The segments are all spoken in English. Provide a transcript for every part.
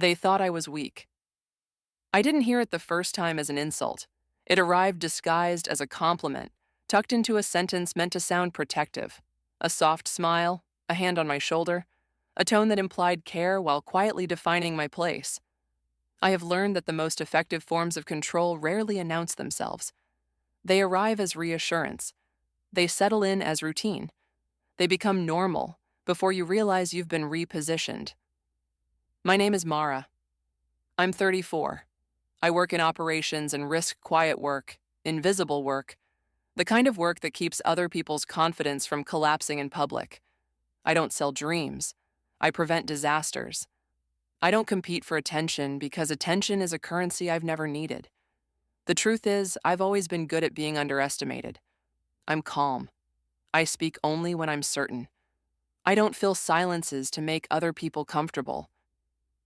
They thought I was weak. I didn't hear it the first time as an insult. It arrived disguised as a compliment, tucked into a sentence meant to sound protective. A soft smile, a hand on my shoulder, a tone that implied care while quietly defining my place. I have learned that the most effective forms of control rarely announce themselves. They arrive as reassurance. They settle in as routine. They become normal before you realize you've been repositioned. My name is Mara. I'm 34. I work in operations and risk quiet work, invisible work, the kind of work that keeps other people's confidence from collapsing in public. I don't sell dreams. I prevent disasters. I don't compete for attention because attention is a currency I've never needed. The truth is, I've always been good at being underestimated. I'm calm. I speak only when I'm certain. I don't fill silences to make other people comfortable.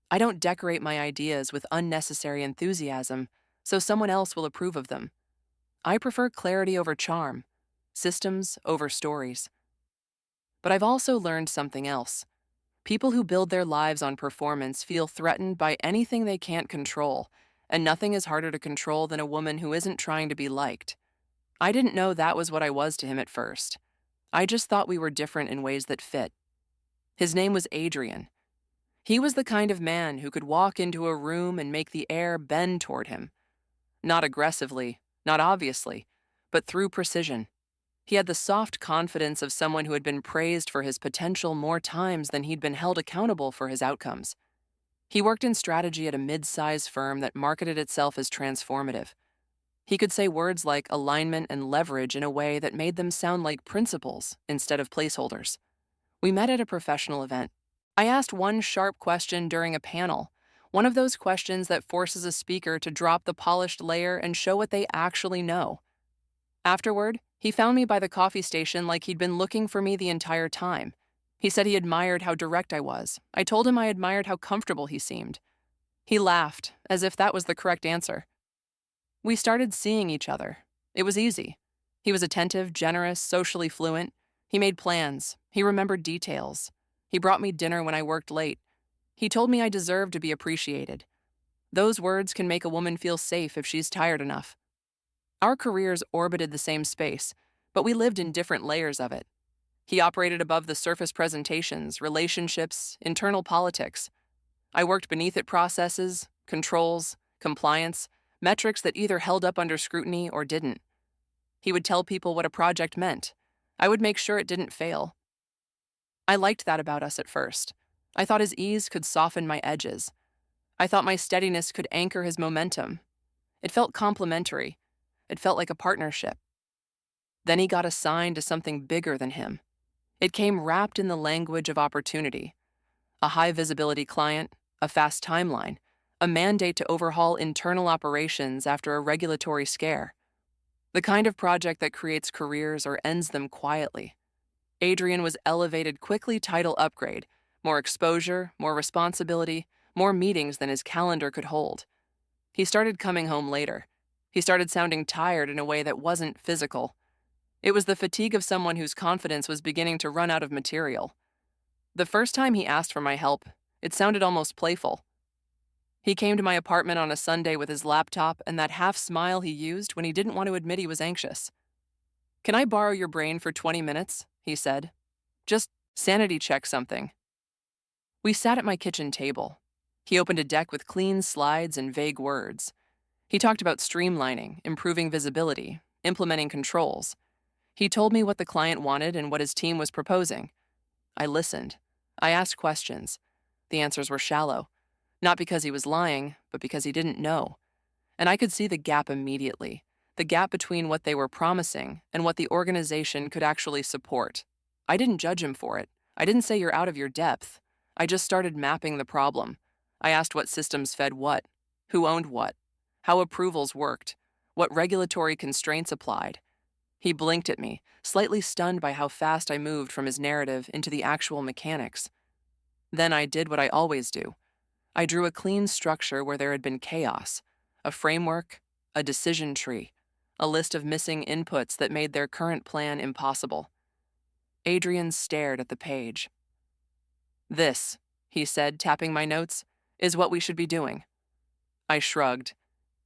I don't decorate my ideas with unnecessary enthusiasm so someone else will approve of them. I prefer clarity over charm, systems over stories. But I've also learned something else. People who build their lives on performance feel threatened by anything they can't control, and nothing is harder to control than a woman who isn't trying to be liked. I didn't know that was what I was to him at first. I just thought we were different in ways that fit. His name was Adrian. He was the kind of man who could walk into a room and make the air bend toward him. Not aggressively, not obviously, but through precision. He had the soft confidence of someone who had been praised for his potential more times than he'd been held accountable for his outcomes. He worked in strategy at a mid-size firm that marketed itself as transformative. He could say words like alignment and leverage in a way that made them sound like principles instead of placeholders. We met at a professional event. I asked one sharp question during a panel, one of those questions that forces a speaker to drop the polished layer and show what they actually know. Afterward, he found me by the coffee station like he'd been looking for me the entire time. He said he admired how direct I was. I told him I admired how comfortable he seemed. He laughed, as if that was the correct answer. We started seeing each other. It was easy. He was attentive, generous, socially fluent. He made plans. He remembered details. He brought me dinner when I worked late. He told me I deserved to be appreciated. Those words can make a woman feel safe if she's tired enough. Our careers orbited the same space, but we lived in different layers of it. He operated above the surface presentations, relationships, internal politics. I worked beneath it processes, controls, compliance, metrics that either held up under scrutiny or didn't. He would tell people what a project meant. I would make sure it didn't fail. I liked that about us at first. I thought his ease could soften my edges. I thought my steadiness could anchor his momentum. It felt complementary. It felt like a partnership. Then he got assigned to something bigger than him. It came wrapped in the language of opportunity. A high-visibility client, a fast timeline, a mandate to overhaul internal operations after a regulatory scare. The kind of project that creates careers or ends them quietly. Adrian was elevated quickly, title upgrade, more exposure, more responsibility, more meetings than his calendar could hold. He started coming home later. He started sounding tired in a way that wasn't physical. It was the fatigue of someone whose confidence was beginning to run out of material. The first time he asked for my help, it sounded almost playful. He came to my apartment on a Sunday with his laptop and that half smile he used when he didn't want to admit he was anxious. "Can I borrow your brain for 20 minutes?" he said. "Just sanity check something." We sat at my kitchen table. He opened a deck with clean slides and vague words. He talked about streamlining, improving visibility, implementing controls. He told me what the client wanted and what his team was proposing. I listened. I asked questions. The answers were shallow. Not because he was lying, but because he didn't know. And I could see the gap immediately. The gap between what they were promising and what the organization could actually support. I didn't judge him for it. I didn't say you're out of your depth. I just started mapping the problem. I asked what systems fed what, who owned what, how approvals worked, what regulatory constraints applied. He blinked at me, slightly stunned by how fast I moved from his narrative into the actual mechanics. Then I did what I always do. I drew a clean structure where there had been chaos, a framework, a decision tree, a list of missing inputs that made their current plan impossible. Adrian stared at the page. "This," he said, tapping my notes, is what we should be doing. I shrugged.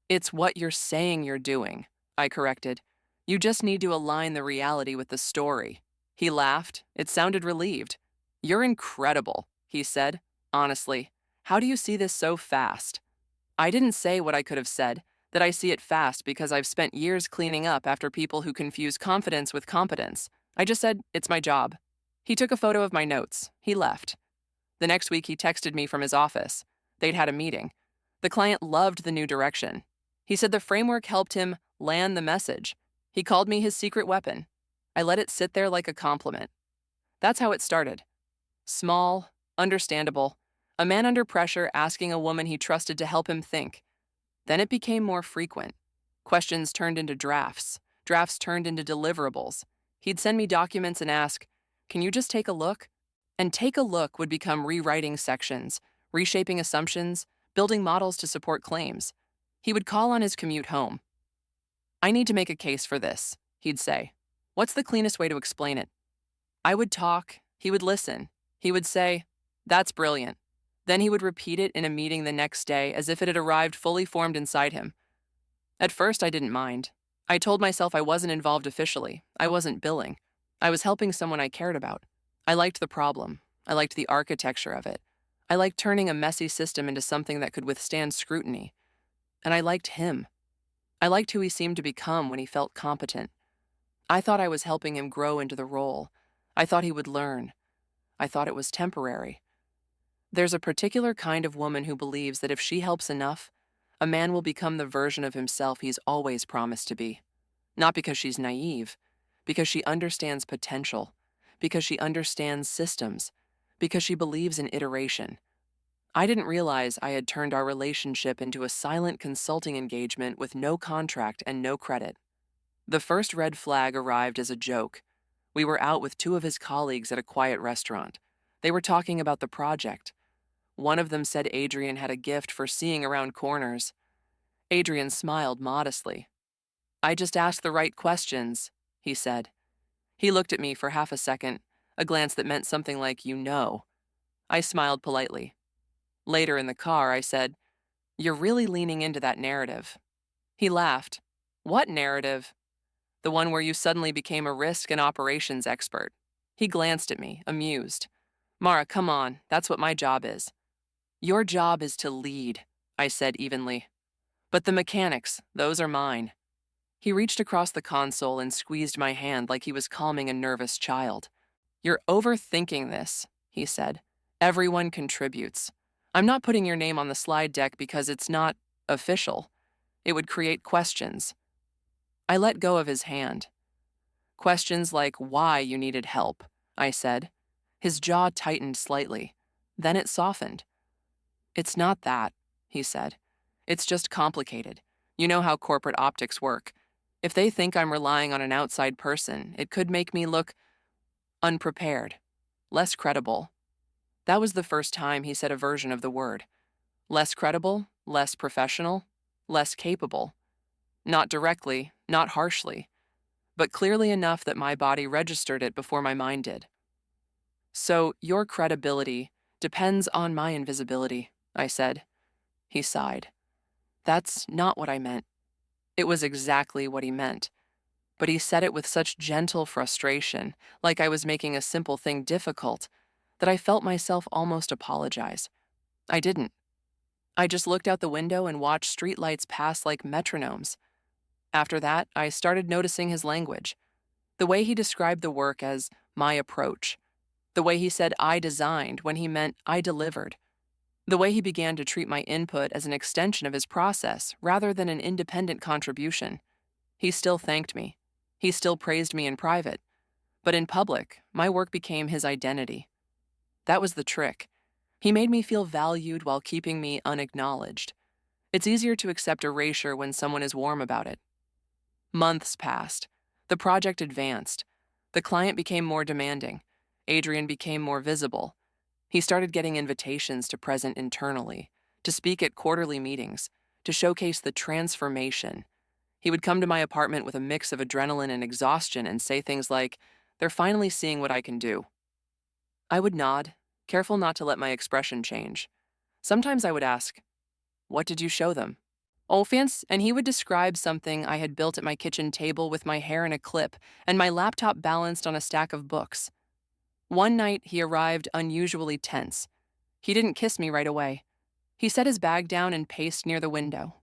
It's what you're saying you're doing, I corrected. You just need to align the reality with the story. He laughed. It sounded relieved. You're incredible, he said. Honestly, how do you see this so fast? I didn't say what I could have said, that I see it fast because I've spent years cleaning up after people who confuse confidence with competence. I just said, it's my job. He took a photo of my notes. He left. The next week, he texted me from his office. They'd had a meeting. The client loved the new direction. He said the framework helped him land the message. He called me his secret weapon. I let it sit there like a compliment. That's how it started. Small, understandable, a man under pressure asking a woman he trusted to help him think. Then it became more frequent. Questions turned into drafts. Drafts turned into deliverables. He'd send me documents and ask, "Can you just take a look?" And take a look would become rewriting sections, reshaping assumptions, building models to support claims. He would call on his commute home. "I need to make a case for this," he'd say. "What's the cleanest way to explain it?" I would talk, he would listen. He would say, "That's brilliant." Then he would repeat it in a meeting the next day as if it had arrived fully formed inside him. At first, I didn't mind. I told myself I wasn't involved officially. I wasn't billing. I was helping someone I cared about. I liked the problem. I liked the architecture of it. I liked turning a messy system into something that could withstand scrutiny. And I liked him. I liked who he seemed to become when he felt competent. I thought I was helping him grow into the role. I thought he would learn. I thought it was temporary. There's a particular kind of woman who believes that if she helps enough, a man will become the version of himself he's always promised to be. Not because she's naive, because she understands potential, because she understands systems, because she believes in iteration. I didn't realize I had turned our relationship into a silent consulting engagement with no contract and no credit. The first red flag arrived as a joke. We were out with two of his colleagues at a quiet restaurant. They were talking about the project. One of them said Adrian had a gift for seeing around corners. Adrian smiled modestly. "I just asked the right questions," he said. He looked at me for half a second, a glance that meant something like, "You know." I smiled politely. Later in the car, I said, "You're really leaning into that narrative." He laughed. "What narrative?" "The one where you suddenly became a risk and operations expert." He glanced at me, amused. "Mara, come on, that's what my job is." "Your job is to lead," I said evenly. "But the mechanics, those are mine." He reached across the console and squeezed my hand like he was calming a nervous child. "You're overthinking this," he said. "Everyone contributes. I'm not putting your name on the slide deck because it's not official. It would create questions." I let go of his hand. "Questions like why you needed help," I said. His jaw tightened slightly. Then it softened. "It's not that," he said. "It's just complicated. You know how corporate optics work. If they think I'm relying on an outside person, it could make me look unprepared, less credible." That was the first time he said a version of the word. Less credible, less professional, less capable. Not directly, not harshly, but clearly enough that my body registered it before my mind did. "So your credibility depends on my invisibility," I said. He sighed. "That's not what I meant." It was exactly what he meant. But he said it with such gentle frustration, like I was making a simple thing difficult, that I felt myself almost apologize. I didn't. I just looked out the window and watched streetlights pass like metronomes. After that, I started noticing his language. The way he described the work as my approach. The way he said I designed when he meant I delivered. The way he began to treat my input as an extension of his process rather than an independent contribution. He still thanked me. He still praised me in private. But in public, my work became his identity. That was the trick. He made me feel valued while keeping me unacknowledged. It's easier to accept erasure when someone is warm about it. Months passed. The project advanced. The client became more demanding. Adrian became more visible. He started getting invitations to present internally, to speak at quarterly meetings, to showcase the transformation. He would come to my apartment with a mix of adrenaline and exhaustion and say things like, "They're finally seeing what I can do." I would nod, careful not to let my expression change. Sometimes I would ask, "What did you show them?" Olfance, and he would describe something I had built at my kitchen table with my hair in a clip and my laptop balanced on a stack of books. One night, he arrived unusually tense. He didn't kiss me right away. He set his bag down and paced near the window.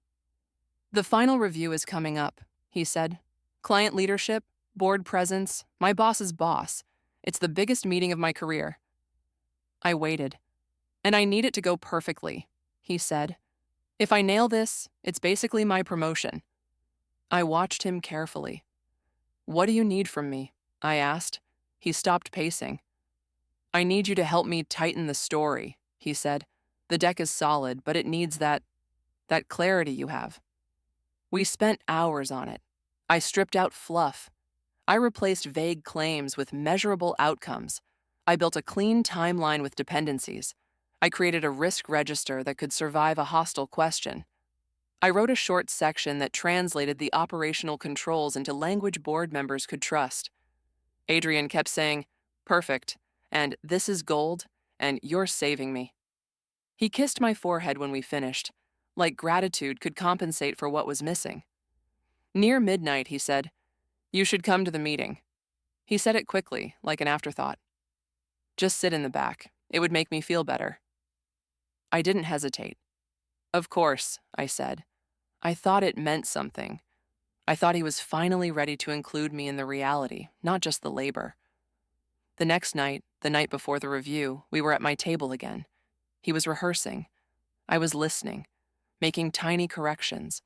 "The final review is coming up," he said. "Client leadership, board presence, my boss's boss. It's the biggest meeting of my career." I waited. "And I need it to go perfectly," he said. "If I nail this, it's basically my promotion." I watched him carefully. "What do you need from me?" I asked. He stopped pacing. "I need you to help me tighten the story," he said. "The deck is solid, but it needs that clarity you have." We spent hours on it. I stripped out fluff. I replaced vague claims with measurable outcomes. I built a clean timeline with dependencies. I created a risk register that could survive a hostile question. I wrote a short section that translated the operational controls into language board members could trust. Adrian kept saying, "Perfect," and "This is gold," and "You're saving me." He kissed my forehead when we finished, like gratitude could compensate for what was missing. Near midnight, he said, "You should come to the meeting." He said it quickly, like an afterthought. "Just sit in the back. It would make me feel better." I didn't hesitate. "Of course," I said. I thought it meant something. I thought he was finally ready to include me in the reality, not just the labor. The next night, the night before the review, we were at my table again. He was rehearsing. I was listening, making tiny corrections,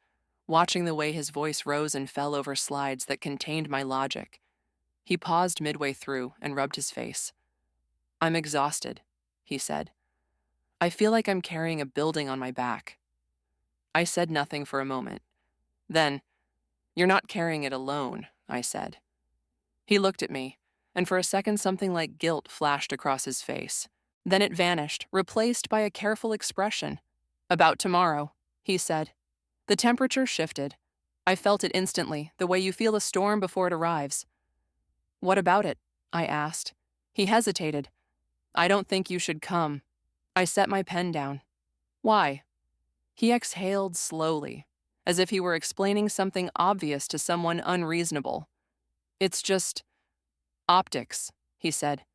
watching the way his voice rose and fell over slides that contained my logic. He paused midway through and rubbed his face. "I'm exhausted," he said. "I feel like I'm carrying a building on my back." I said nothing for a moment. Then, "You're not carrying it alone," I said. He looked at me, and for a second something like guilt flashed across his face. Then it vanished, replaced by a careful expression. "About tomorrow," he said. The temperature shifted. I felt it instantly, the way you feel a storm before it arrives. "What about it?" I asked. He hesitated. "I don't think you should come." I set my pen down. "Why?" He exhaled slowly, as if he were explaining something obvious to someone unreasonable. "It's just optics," he said.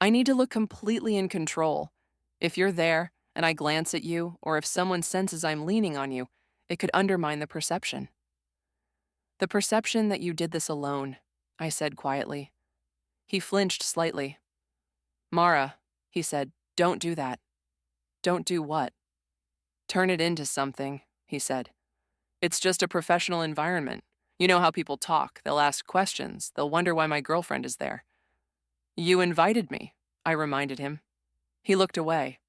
"I need to look completely in control. If you're there, and I glance at you, or if someone senses I'm leaning on you, it could undermine the perception." "The perception that you did this alone," I said quietly. He flinched slightly. "Mara," he said, "don't do that." "Don't do what?" "Turn it into something," he said. "It's just a professional environment. You know how people talk. They'll ask questions. They'll wonder why my girlfriend is there." "You invited me," I reminded him. He looked away.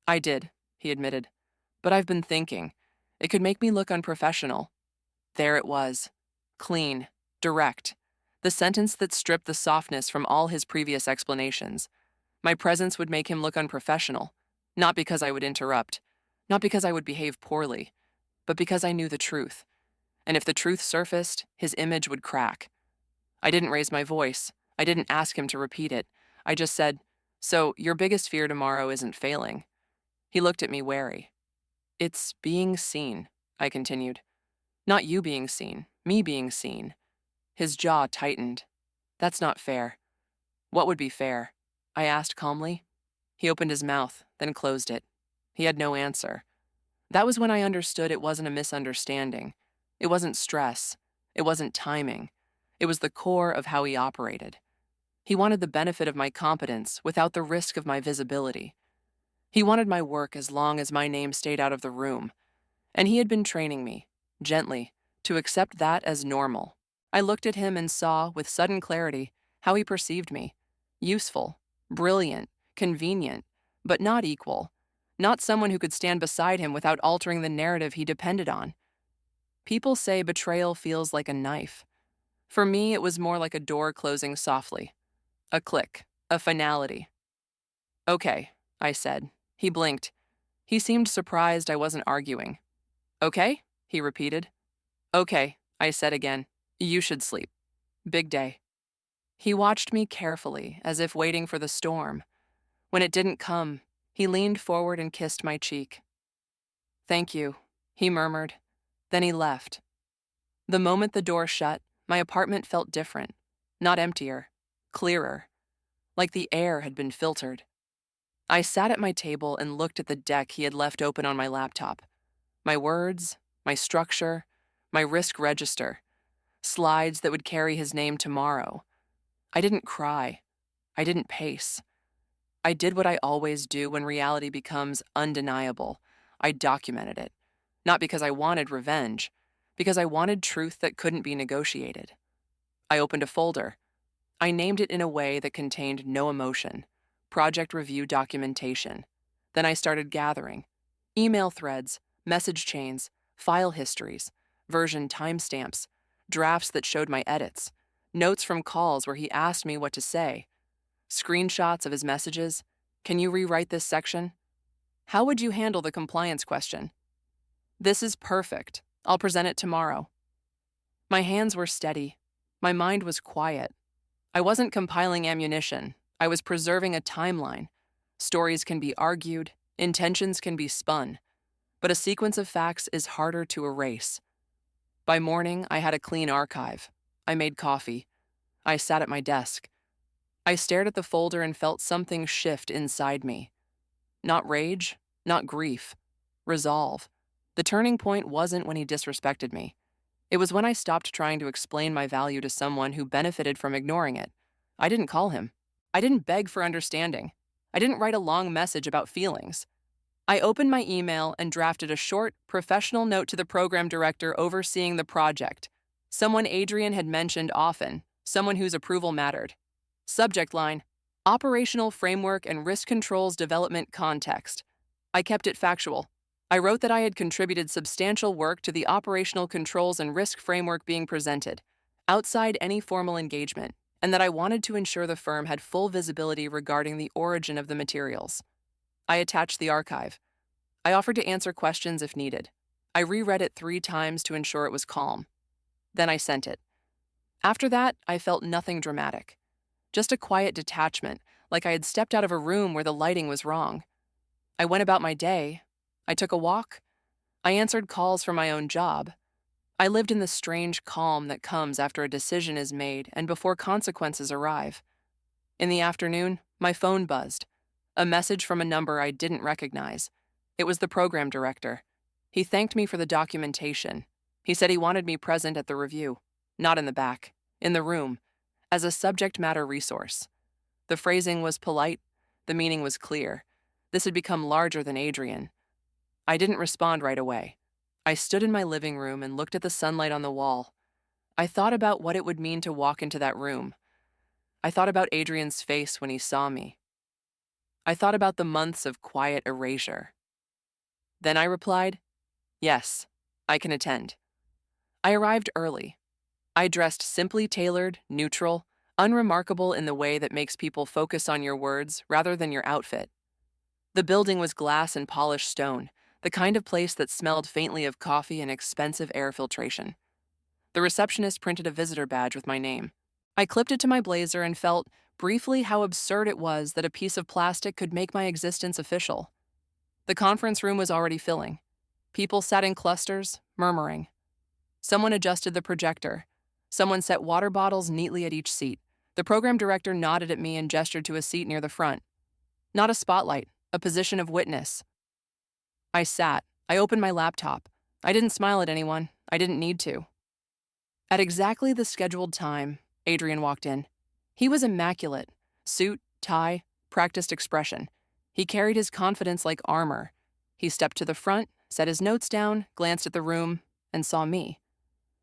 "I did," he admitted. "But I've been thinking. It could make me look unprofessional." There it was. Clean. Direct. The sentence that stripped the softness from all his previous explanations. My presence would make him look unprofessional. Not because I would interrupt. Not because I would behave poorly. But because I knew the truth. And if the truth surfaced, his image would crack. I didn't raise my voice. I didn't ask him to repeat it. I just said, "So, your biggest fear tomorrow isn't failing." He looked at me wary. "It's being seen," I continued. "Not you being seen, me being seen." His jaw tightened. "That's not fair." "What would be fair?" I asked calmly. He opened his mouth, then closed it. He had no answer. That was when I understood it wasn't a misunderstanding. It wasn't stress. It wasn't timing. It was the core of how he operated. He wanted the benefit of my competence without the risk of my visibility. He wanted my work as long as my name stayed out of the room. And he had been training me, gently, to accept that as normal. I looked at him and saw, with sudden clarity, how he perceived me. Useful, brilliant, convenient, but not equal. Not someone who could stand beside him without altering the narrative he depended on. People say betrayal feels like a knife. For me, it was more like a door closing softly. A click, a finality. "Okay," I said. He blinked. He seemed surprised I wasn't arguing. "Okay?" he repeated. "Okay," I said again. "You should sleep. Big day." He watched me carefully, as if waiting for the storm. When it didn't come, He leaned forward and kissed my cheek. "Thank you," he murmured. Then he left. The moment the door shut, my apartment felt different. Not emptier, clearer, like the air had been filtered. I sat at my table and looked at the deck he had left open on my laptop. My words, my structure, my risk register, slides that would carry his name tomorrow. I didn't cry. I didn't pace. I did what I always do when reality becomes undeniable. I documented it. Not because I wanted revenge, because I wanted truth that couldn't be negotiated. I opened a folder. I named it in a way that contained no emotion. Project Review Documentation. Then I started gathering. Email threads, message chains, file histories, version timestamps, drafts that showed my edits, notes from calls where he asked me what to say, screenshots of his messages. Can you rewrite this section? How would you handle the compliance question? This is perfect. I'll present it tomorrow. My hands were steady. My mind was quiet. I wasn't compiling ammunition. I was preserving a timeline. Stories can be argued, intentions can be spun, but a sequence of facts is harder to erase. By morning, I had a clean archive. I made coffee. I sat at my desk. I stared at the folder and felt something shift inside me. Not rage, not grief. Resolve. The turning point wasn't when he disrespected me. It was when I stopped trying to explain my value to someone who benefited from ignoring it. I didn't call him. I didn't beg for understanding. I didn't write a long message about feelings. I opened my email and drafted a short, professional note to the program director overseeing the project, someone Adrian had mentioned often, someone whose approval mattered. Subject line: Operational Framework and Risk Controls Development Context. I kept it factual. I wrote that I had contributed substantial work to the operational controls and risk framework being presented, outside any formal engagement, and that I wanted to ensure the firm had full visibility regarding the origin of the materials. I attached the archive. I offered to answer questions if needed. I reread it 3 times to ensure it was calm. Then I sent it. After that, I felt nothing dramatic. Just a quiet detachment, like I had stepped out of a room where the lighting was wrong. I went about my day. I took a walk. I answered calls for my own job. I lived in the strange calm that comes after a decision is made and before consequences arrive. In the afternoon, my phone buzzed. A message from a number I didn't recognize. It was the program director. He thanked me for the documentation. He said he wanted me present at the review, not in the back, in the room, as a subject matter resource. The phrasing was polite. The meaning was clear. This had become larger than Adrian. I didn't respond right away. I stood in my living room and looked at the sunlight on the wall. I thought about what it would mean to walk into that room. I thought about Adrian's face when he saw me. I thought about the months of quiet erasure. Then I replied, "Yes, I can attend." I arrived early. I dressed simply tailored, neutral, unremarkable in the way that makes people focus on your words rather than your outfit. The building was glass and polished stone, the kind of place that smelled faintly of coffee and expensive air filtration. The receptionist printed a visitor badge with my name. I clipped it to my blazer and felt, briefly, how absurd it was that a piece of plastic could make my existence official. The conference room was already filling. People sat in clusters, murmuring. Someone adjusted the projector. Someone set water bottles neatly at each seat. The program director nodded at me and gestured to a seat near the front. Not a spotlight, a position of witness. I sat. I opened my laptop. I didn't smile at anyone. I didn't need to. At exactly the scheduled time, Adrian walked in. He was immaculate. Suit, tie, practiced expression. He carried his confidence like armor. He stepped to the front, set his notes down, glanced at the room, and saw me.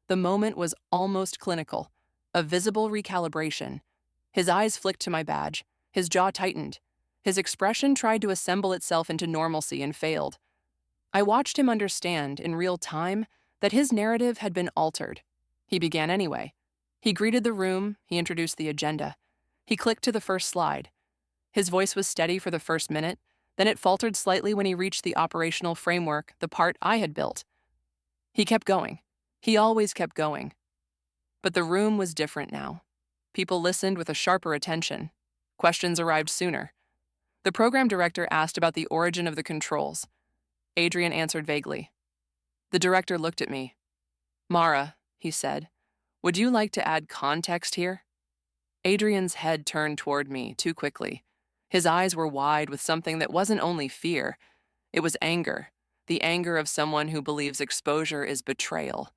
The moment was almost clinical, a visible recalibration. His eyes flicked to my badge. His jaw tightened. His expression tried to assemble itself into normalcy and failed. I watched him understand, in real time, that his narrative had been altered. He began anyway. He greeted the room, he introduced the agenda. He clicked to the first slide. His voice was steady for the first minute, then it faltered slightly when he reached the operational framework, the part I had built. He kept going. He always kept going. But the room was different now. People listened with a sharper attention. Questions arrived sooner. The program director asked about the origin of the controls. Adrian answered vaguely. The director looked at me. Mara, he said, would you like to add context here? Adrian's head turned toward me too quickly. His eyes were wide with something that wasn't only fear, it was anger, the anger of someone who believes exposure is betrayal.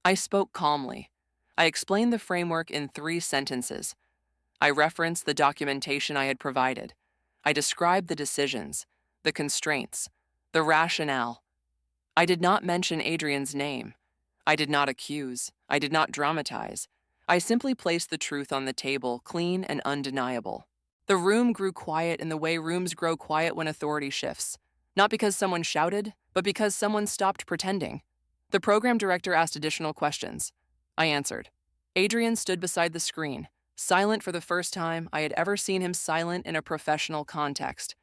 I spoke calmly. I explained the framework in 3 sentences. I referenced the documentation I had provided. I described the decisions, the constraints, the rationale. I did not mention Adrian's name. I did not accuse. I did not dramatize. I simply placed the truth on the table, clean and undeniable. The room grew quiet in the way rooms grow quiet when authority shifts. Not because someone shouted, but because someone stopped pretending. The program director asked additional questions. I answered. Adrian stood beside the screen, silent for the first time I had ever seen him silent in a professional context.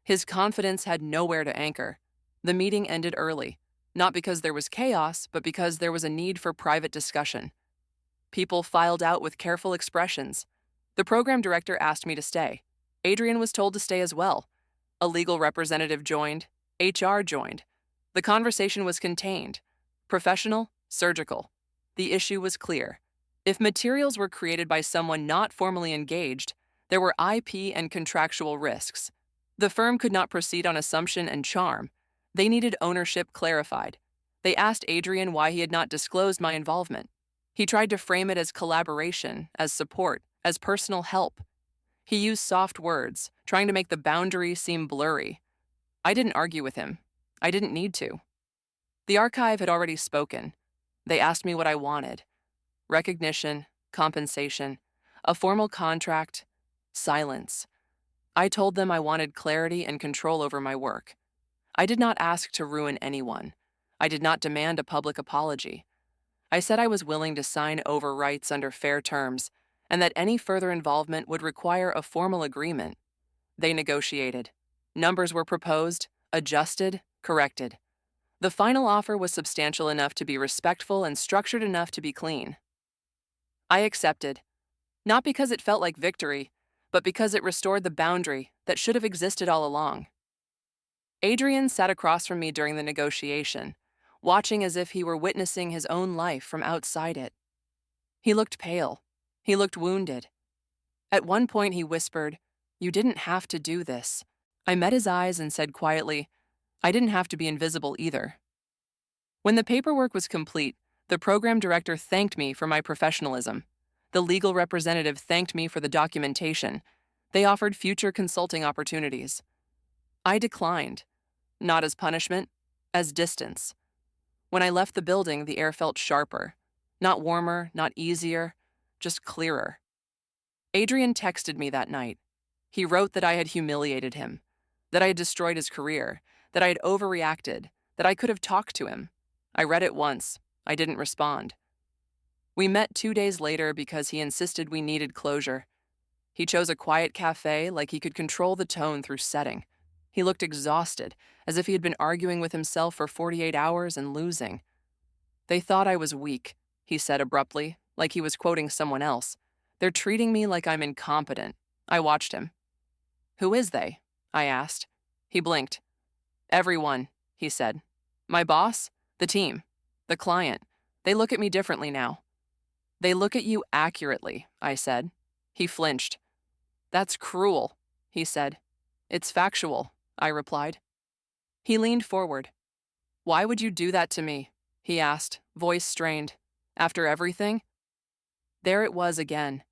His confidence had nowhere to anchor. The meeting ended early, not because there was chaos, but because there was a need for private discussion. People filed out with careful expressions. The program director asked me to stay. Adrian was told to stay as well. A legal representative joined. HR joined. The conversation was contained. Professional, surgical. The issue was clear. If materials were created by someone not formally engaged, there were IP and contractual risks. The firm could not proceed on assumption and charm. They needed ownership clarified. They asked Adrian why he had not disclosed my involvement. He tried to frame it as collaboration, as support, as personal help. He used soft words, trying to make the boundary seem blurry. I didn't argue with him. I didn't need to. The archive had already spoken. They asked me what I wanted. Recognition, compensation, a formal contract, silence. I told them I wanted clarity and control over my work. I did not ask to ruin anyone. I did not demand a public apology. I said I was willing to sign over rights under fair terms, and that any further involvement would require a formal agreement. They negotiated. Numbers were proposed, adjusted, corrected. The final offer was substantial enough to be respectful and structured enough to be clean. I accepted, not because it felt like victory, but because it restored the boundary that should have existed all along. Adrian sat across from me during the negotiation, watching as if he were witnessing his own life from outside it. He looked pale. He looked wounded. At one point he whispered, "You didn't have to do this." I met his eyes and said quietly, "I didn't have to be invisible either." When the paperwork was complete, the program director thanked me for my professionalism. The legal representative thanked me for the documentation. They offered future consulting opportunities. I declined, not as punishment, as distance. When I left the building, the air felt sharper. Not warmer, not easier, just clearer. Adrian texted me that night. He wrote that I had humiliated him, that I had destroyed his career, that I had overreacted, that I could have talked to him. I read it once. I didn't respond. We met 2 days later because he insisted we needed closure. He chose a quiet cafe like he could control the tone through setting. He looked exhausted, as if he had been arguing with himself for 48 hours and losing. "They thought I was weak," he said abruptly, like he was quoting someone else. "They're treating me like I'm incompetent." I watched him. "Who is they?" I asked. He blinked. "Everyone," he said. "My boss, the team, the client. They look at me differently now." "They look at you accurately," I said. He flinched. "That's cruel," he said. "It's factual," I replied. He leaned forward. "Why would you do that to me?" he asked, voice strained. "After everything?" There it was again.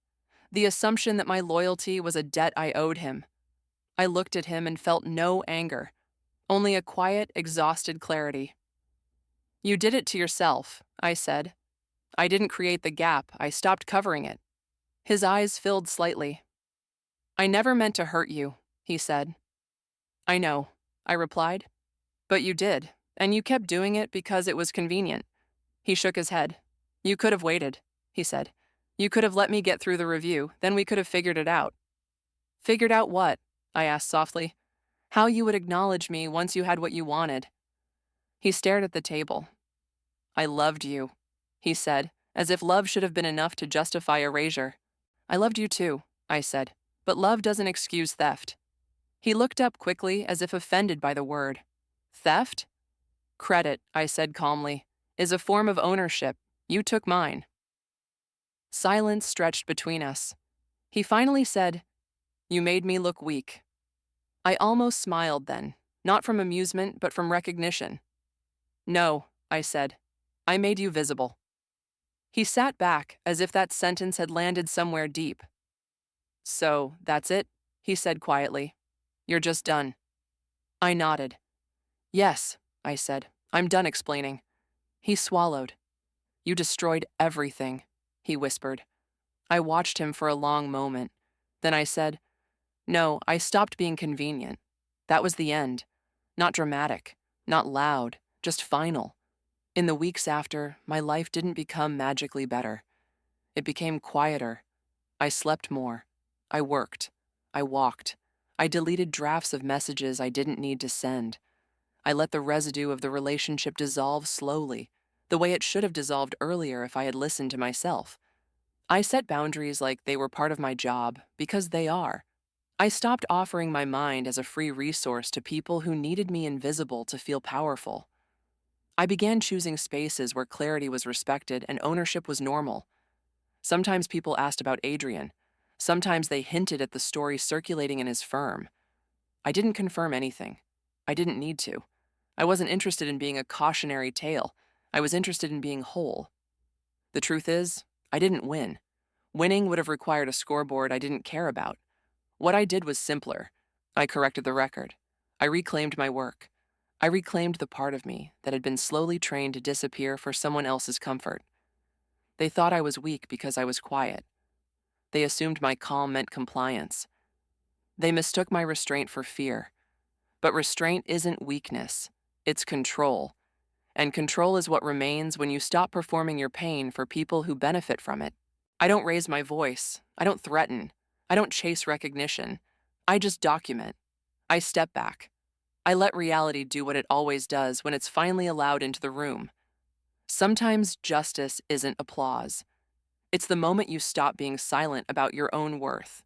The assumption that my loyalty was a debt I owed him. I looked at him and felt no anger, only a quiet, exhausted clarity. "You did it to yourself," I said. "I didn't create the gap, I stopped covering it." His eyes filled slightly. "I never meant to hurt you," he said. "I know," I replied. "But you did, and you kept doing it because it was convenient." He shook his head. "You could have waited," he said. "You could have let me get through the review, then we could have figured it out." "Figured out what?" I asked softly. "How you would acknowledge me once you had what you wanted." He stared at the table. "I loved you," he said, as if love should have been enough to justify erasure. "I loved you too," I said, "but love doesn't excuse theft." He looked up quickly as if offended by the word. Theft? Credit, I said calmly, is a form of ownership. You took mine. Silence stretched between us. He finally said, You made me look weak. I almost smiled then, not from amusement, but from recognition. No, I said. I made you visible. He sat back as if that sentence had landed somewhere deep. So, that's it, he said quietly. You're just done. I nodded. Yes, I said. I'm done explaining. He swallowed. You destroyed everything, he whispered. I watched him for a long moment. Then I said, No, I stopped being convenient. That was the end. Not dramatic, not loud, just final. In the weeks after, my life didn't become magically better. It became quieter. I slept more. I worked. I walked. I deleted drafts of messages I didn't need to send. I let the residue of the relationship dissolve slowly, the way it should have dissolved earlier if I had listened to myself. I set boundaries like they were part of my job, because they are. I stopped offering my mind as a free resource to people who needed me invisible to feel powerful. I began choosing spaces where clarity was respected and ownership was normal. Sometimes people asked about Adrian. Sometimes they hinted at the story circulating in his firm. I didn't confirm anything. I didn't need to. I wasn't interested in being a cautionary tale. I was interested in being whole. The truth is, I didn't win. Winning would have required a scoreboard I didn't care about. What I did was simpler. I corrected the record. I reclaimed my work. I reclaimed the part of me that had been slowly trained to disappear for someone else's comfort. They thought I was weak because I was quiet. They assumed my calm meant compliance. They mistook my restraint for fear. But restraint isn't weakness. It's control. And control is what remains when you stop performing your pain for people who benefit from it. I don't raise my voice. I don't threaten. I don't chase recognition. I just document. I step back. I let reality do what it always does when it's finally allowed into the room. Sometimes justice isn't applause. It's the moment you stop being silent about your own worth.